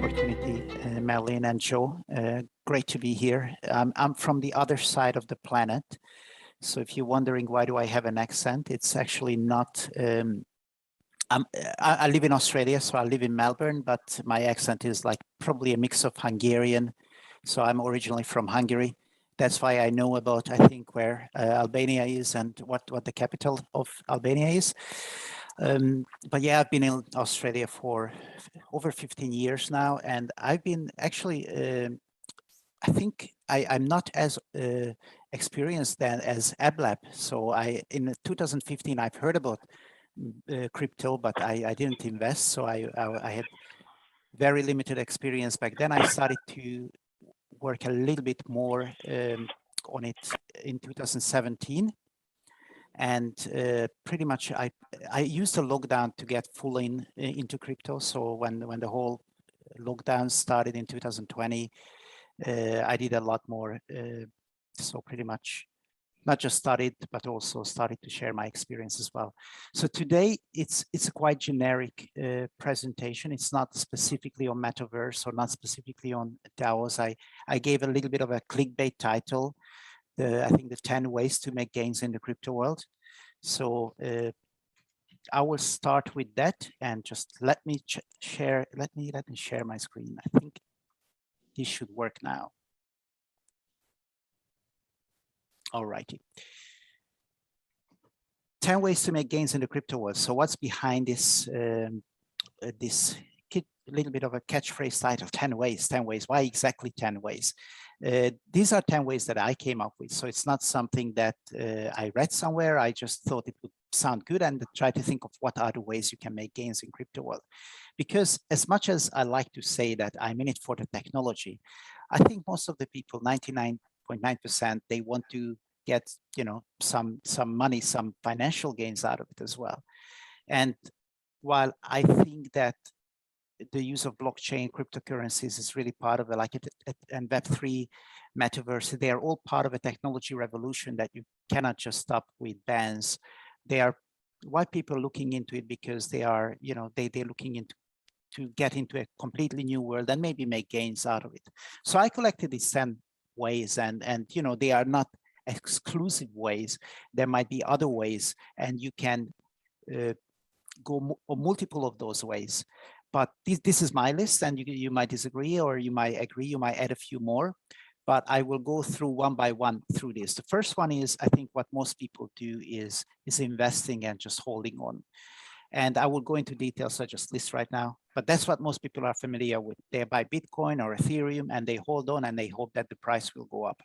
Opportunity, Marlene and Joe. Great to be here. I'm from the other side of the planet. So if you're wondering why do I have an accent, it's actually not, I live in Australia, so I live in Melbourne, but my accent is like probably a mix of Hungarian. So I'm originally from Hungary. That's why I know about, I think, where Albania is and what the capital of Albania is. But yeah, I've been in Australia for over 15 years now, and I've been actually, I think I'm not as experienced as Ablab. So in 2015, I've heard about crypto, but I didn't invest. So I had very limited experience back then. I started to work a little bit more on it in 2017. And pretty much I used the lockdown to get full into crypto. So when the whole lockdown started in 2020, I did a lot more. So pretty much not just studied, but also started to share my experience as well. So today it's a quite generic presentation. It's not specifically on metaverse or not specifically on DAOs. I gave a little bit of a clickbait title. I think the 10 ways to make gains in the crypto world. So I will start with that, and just let me share my screen. I think this should work now. All righty. 10 ways to make gains in the crypto world. So what's behind this this little bit of a catchphrase title, 10 ways, 10 ways. Why exactly 10 ways? These are 10 ways that I came up with. So it's not something that I read somewhere. I just thought it would sound good and try to think of what are the ways you can make gains in crypto world. Because as much as I like to say that I'm in it for the technology, I think most of the people, 99.9%, they want to get, you know, some money, some financial gains out of it as well. And while I think that the use of blockchain, cryptocurrencies is really part of it, like and Web3, metaverse, they are all part of a technology revolution that you cannot just stop with bans. They are, why people are looking into it, because they are, you know, they're looking into to get into a completely new world and maybe make gains out of it. So I collected these 10 ways, and you know, they are not exclusive ways. There might be other ways, and you can go multiple of those ways. But this is my list, and you might disagree, or you might agree, you might add a few more, but I will go through one by one through this. The first one is, I think what most people do is investing and just holding on. And I will go into details, I just list right now, but that's what most people are familiar with. They buy Bitcoin or Ethereum and they hold on and they hope that the price will go up.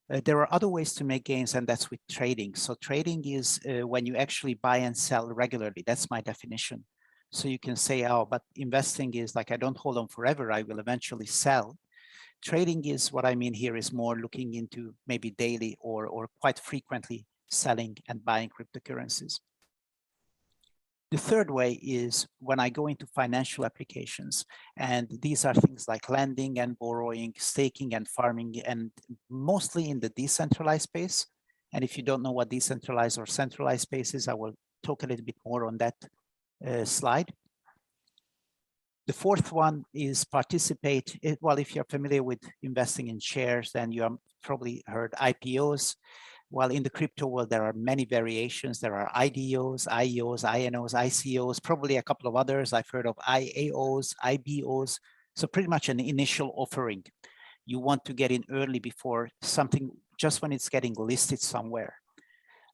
There are other ways to make gains, and that's with trading. So trading is when you actually buy and sell regularly. That's my definition. So you can say, oh, but investing is like, I don't hold on forever, I will eventually sell. Trading is, what I mean here is more looking into maybe daily or quite frequently selling and buying cryptocurrencies. The third way is when I go into financial applications, and these are things like lending and borrowing, staking and farming, and mostly in the decentralized space. And if you don't know what decentralized or centralized space is, I will talk a little bit more on that slide. The fourth one is participate. Well, if you're familiar with investing in shares, then you have probably heard IPOs. Well, in the crypto world, there are many variations. There are IDOs, IEOs, INOs, ICOs, probably a couple of others. I've heard of IAOs, IBOs. So pretty much an initial offering. You want to get in early before something, just when it's getting listed somewhere,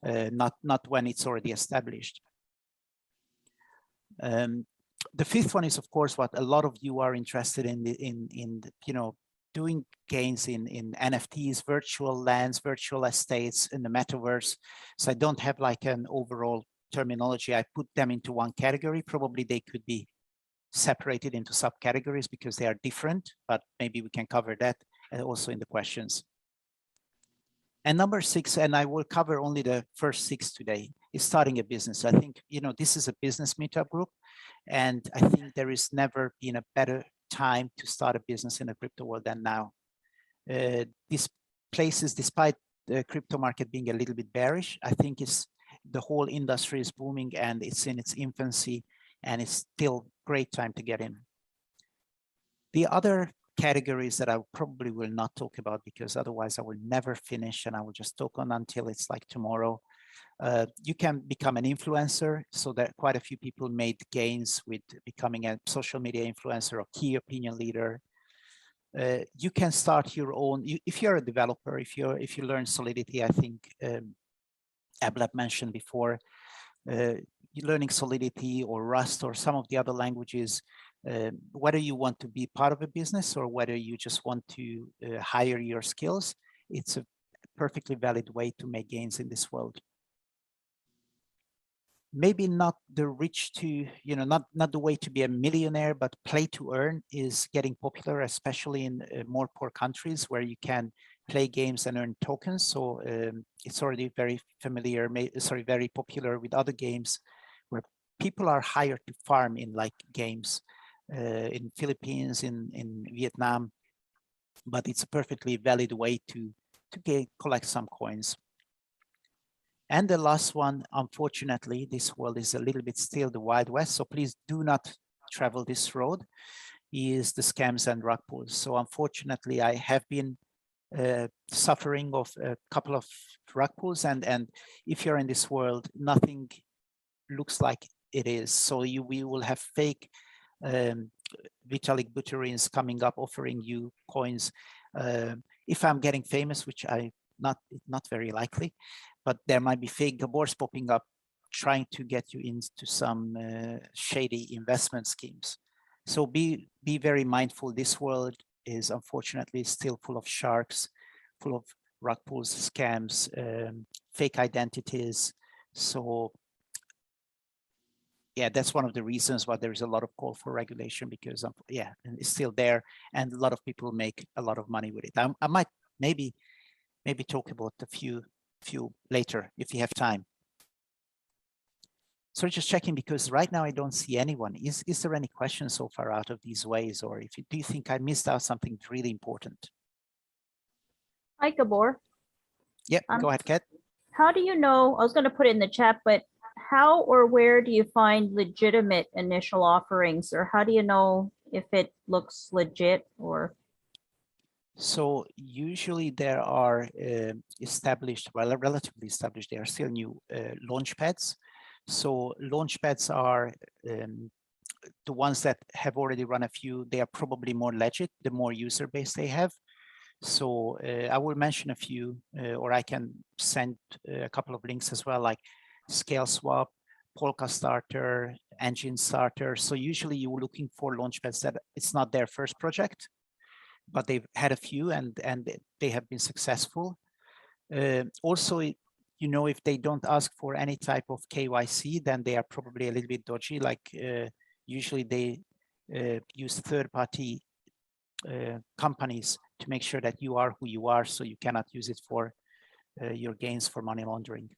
not when it's already established. The fifth one is, of course, what a lot of you are interested in you know, doing gains in NFTs, virtual lands, virtual estates in the metaverse. So I don't have like an overall terminology. I put them into one category. Probably they could be separated into subcategories because they are different, but maybe we can cover that also in the questions. And number 6, and I will cover only the first 6 today, is starting a business. I think, you know, this is a business meetup group, and I think there is never been a better time to start a business in the crypto world than now. These places, despite the crypto market being a little bit bearish, I think the whole industry is booming and it's in its infancy, and it's still great time to get in. The other categories that I probably will not talk about, because otherwise I will never finish and I will just talk on until it's like tomorrow. You can become an influencer, so that quite a few people made gains with becoming a social media influencer or key opinion leader. You can start your own, if you're a developer, if you learn Solidity, I think Ablab mentioned before, you're learning Solidity or Rust or some of the other languages, whether you want to be part of a business or whether you just want to hire your skills, it's a perfectly valid way to make gains in this world. Maybe not the rich to, not the way to be a millionaire, but play to earn is getting popular, especially in more poor countries where you can play games and earn tokens. So it's already very familiar, very popular with other games where people are hired to farm in like games in Philippines, in Vietnam, but it's a perfectly valid way to collect some coins. And the last one, unfortunately, this world is a little bit still the Wild West, so please do not travel this road, is the scams and rug pulls. So unfortunately, I have been suffering of a couple of rug pulls, and if you're in this world, nothing looks like it is. So we will have fake Vitalik Buterin's coming up offering you coins. If I'm getting famous, which I not very likely, but there might be fake Gabors popping up trying to get you into some shady investment schemes. So be very mindful. This world is unfortunately still full of sharks, full of rug pulls, scams, fake identities. So yeah, that's one of the reasons why there is a lot of call for regulation, because yeah, it's still there, and a lot of people make a lot of money with it. I might maybe talk about a few later if you have time. So just checking, because right now I don't see anyone. Is there any questions so far out of these ways, or do you think I missed out something really important? Hi, Gabor. Yeah, go ahead, Kat. How do you know, I was going to put it in the chat, but how or where do you find legitimate initial offerings, or how do you know if it looks legit? Or so usually there are established, well, relatively established, there are still new launch pads. So launch pads are the ones that have already run a few. They are probably more legit the more user base they have. So I will mention a few, or I can send a couple of links as well, like ScaleSwap, Polka Starter, Engine Starter. So usually you're looking for launchpads that it's not their first project, but they've had a few and they have been successful. Also, if they don't ask for any type of KYC, then they are probably a little bit dodgy. Like usually they use third-party companies to make sure that you are who you are, so you cannot use it for your gains for money laundering.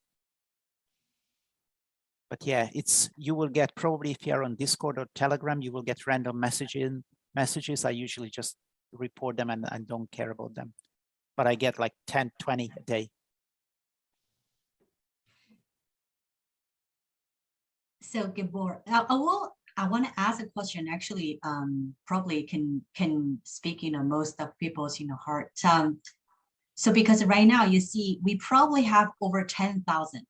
But yeah, you will get, probably if you are on Discord or Telegram, you will get random messages. I usually just report them and don't care about them. But I get like 10, 20 a day. So Gabor, I want to ask a question. Actually, probably can speak, most of people's, heart. So because right now you see, we probably have over 10,000.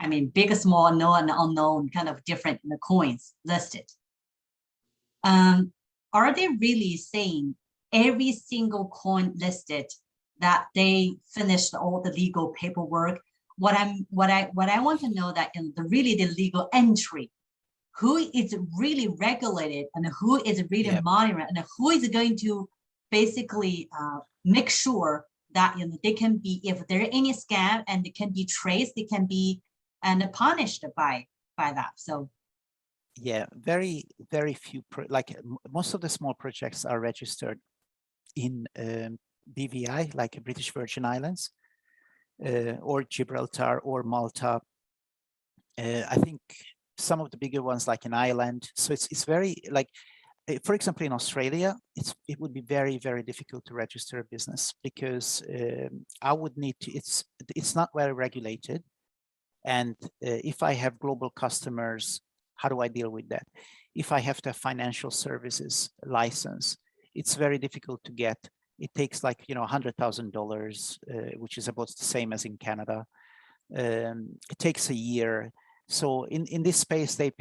I mean, big, small, known, unknown, kind of different coins listed. Are they really saying every single coin listed that they finished all the legal paperwork? What I want to know that in the legal entry, who is really regulated and who is really monitoring, and who is going to basically make sure that they can be, if there are any scam, and they can be traced, they can be punished by that. So yeah, very few, like most of the small projects are registered in BVI, like British Virgin Islands, or Gibraltar or Malta. I think some of the bigger ones like in Ireland. So it's very, like, for example, in Australia, it would be very, very difficult to register a business, because I would need to, it's not well regulated. And if I have global customers, how do I deal with that? If I have to have financial services license, it's very difficult to get. It takes like, $100,000, which is about the same as in Canada. It takes a year. So in this space, a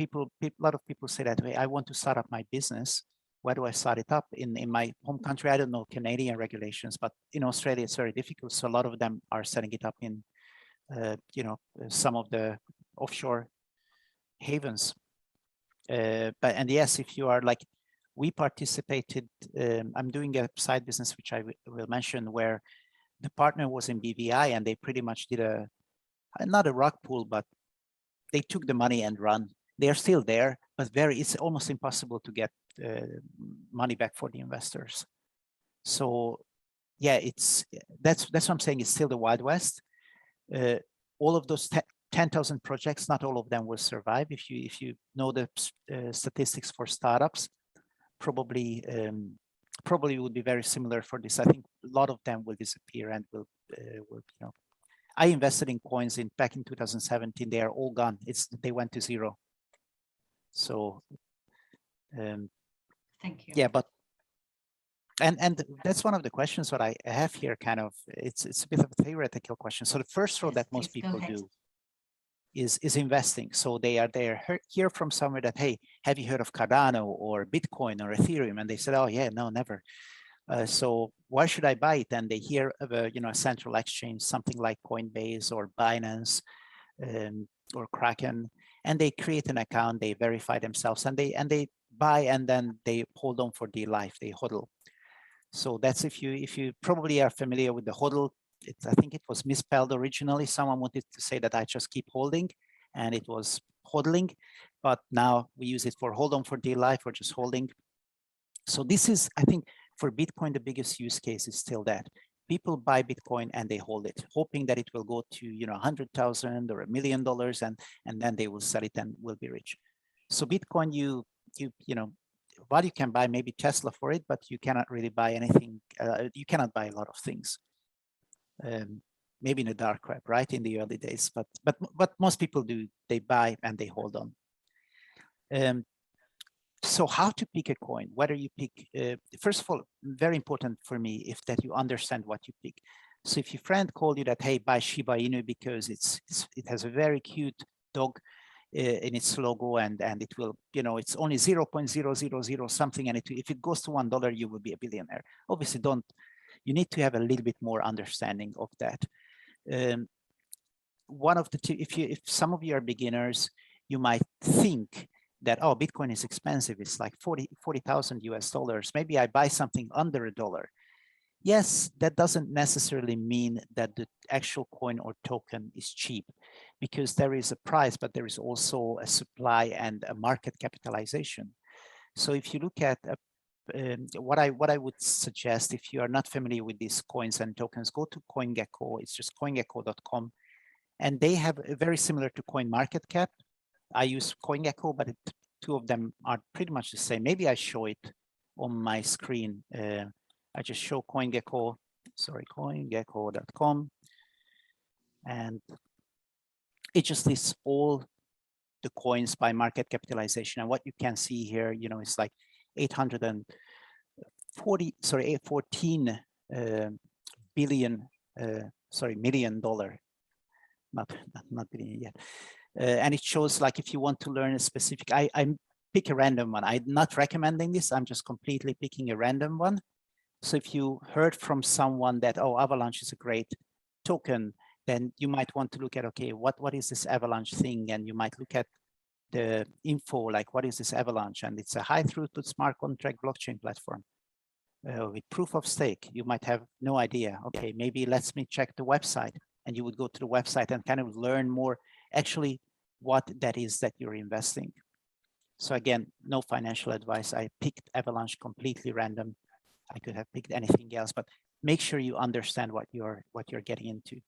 lot of people say that way, I want to start up my business. Where do I start it up? In my home country, I don't know Canadian regulations, but in Australia, it's very difficult. So a lot of them are setting it up in, some of the offshore havens. And yes, if you are like, we participated, I'm doing a side business, which I will mention, where the partner was in BVI and they pretty much did not a rug pull, but they took the money and run. They are still there, but it's almost impossible to get money back for the investors. So yeah, that's what I'm saying. It's still the Wild West. All of those 10,000 projects, not all of them will survive. If you know the statistics for startups, probably would be very similar for this. I think a lot of them will disappear and will I invested in coins back in 2017. They are all gone. They went to zero. So thank you. Yeah, but and that's one of the questions that I have here. Kind of, it's a bit of a theoretical question. So the first row Yes, that most please go people ahead. do is investing. So they hear from somewhere that, hey, have you heard of Cardano or Bitcoin or Ethereum? And they said, oh yeah, no, never. So why should I buy it? And they hear of a central exchange, something like Coinbase or Binance or Kraken, and they create an account, they verify themselves, and they buy, and then they hold on for dear life. They hodl. So that's if you probably are familiar with the hodl. I think it was misspelled originally. Someone wanted to say that I just keep holding, and it was hodling, but now we use it for hold on for dear life or just holding. So this is, I think, for Bitcoin, the biggest use case is still that people buy Bitcoin and they hold it, hoping that it will go to $100,000 or $1 million, and then they will sell it and will be rich. So Bitcoin, while you can buy maybe Tesla for it, but you cannot really buy anything. You cannot buy a lot of things. Maybe in the dark web, right, in the early days, but most people do. They buy and they hold on. So how to pick a coin, whether you pick, first of all, very important for me is that you understand what you pick. So if your friend called you that, hey, buy Shiba Inu because it has a very cute dog in its logo, and it will, it's only 0.000 something, and if it goes to $1, you will be a billionaire. Obviously, you need to have a little bit more understanding of that. One of the two, if some of you are beginners, you might think that, oh, Bitcoin is expensive. It's like 40,000 US dollars. Maybe I buy something under $1. Yes, that doesn't necessarily mean that the actual coin or token is cheap, because there is a price, but there is also a supply and a market capitalization. So if you look at what I would suggest, if you are not familiar with these coins and tokens, go to CoinGecko. It's just coingecko.com, and they have a very similar to CoinMarketCap. I use CoinGecko, but two of them are pretty much the same. Maybe I show it on my screen. I just show CoinGecko, coingecko.com, and it just lists all the coins by market capitalization. And what you can see here, it's like 14 billion, $million, not billion yet. And it shows, like, if you want to learn a specific, I pick a random one. I'm not recommending this. I'm just completely picking a random one. So if you heard from someone that, oh, Avalanche is a great token, then you might want to look at, okay, what is this Avalanche thing? And you might look at the info, like, what is this Avalanche? And it's a high throughput smart contract blockchain platform with proof of stake. You might have no idea. Okay, maybe let me check the website. And you would go to the website and kind of learn more actually what that is that you're investing. So again, no financial advice. I picked Avalanche completely random. I could have picked anything else, but make sure you understand what you're getting into.